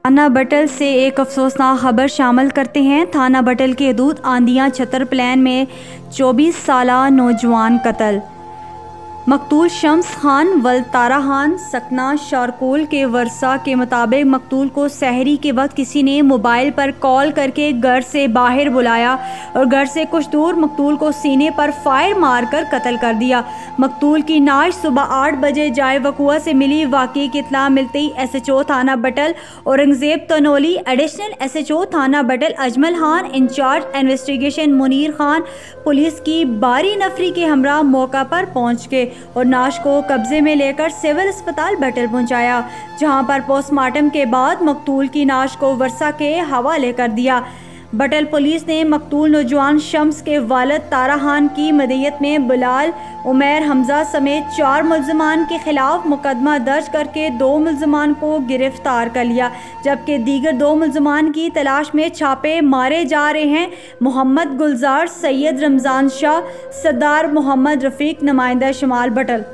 थाना बटल से एक अफसोसनाक खबर शामिल करते हैं। थाना बटल के हदूद आंदियाँ छतर प्लान में 24 साला नौजवान कत्ल। मकतूल शम्स खान वल तारा खान सकना शारकोल के वर्सा के मुताबिक मकतूल को सहरी के वक्त किसी ने मोबाइल पर कॉल करके घर से बाहर बुलाया और घर से कुछ दूर मकतूल को सीने पर फायर मारकर कत्ल कर दिया। मकतूल की नाश सुबह 8 बजे जाए वकुआ से मिली। वाक़ई की इत्तला मिलते ही SHO थाना बटल औरंगजेब तनोली, एडिशनल SHO थाना Battal Ajmal Khan, incharge investigation Munir Khan police की बारी नफरी के हमरा मौका पर पहुँच गए और नाश को कब्जे में लेकर सिविल अस्पताल बटल पहुंचाया, जहां पर पोस्टमार्टम के बाद मकतूल की नाश को वर्सा के हवाले कर दिया। बटल पुलिस ने मकतूल नौजवान शम्स के वालिद तारा खान की मदईयत में बिलाल, उमैर, हमजा समेत 4 मुल्ज़िमान के खिलाफ मुकदमा दर्ज करके 2 मुल्ज़िमान को गिरफ्तार कर लिया, जबकि दीगर 2 मुल्ज़िमान की तलाश में छापे मारे जा रहे हैं। मोहम्मद गुलजार, सैयद रमज़ान शाह, सरदार मोहम्मद रफ़ीक, नुमाइंदा शुमाल बटल।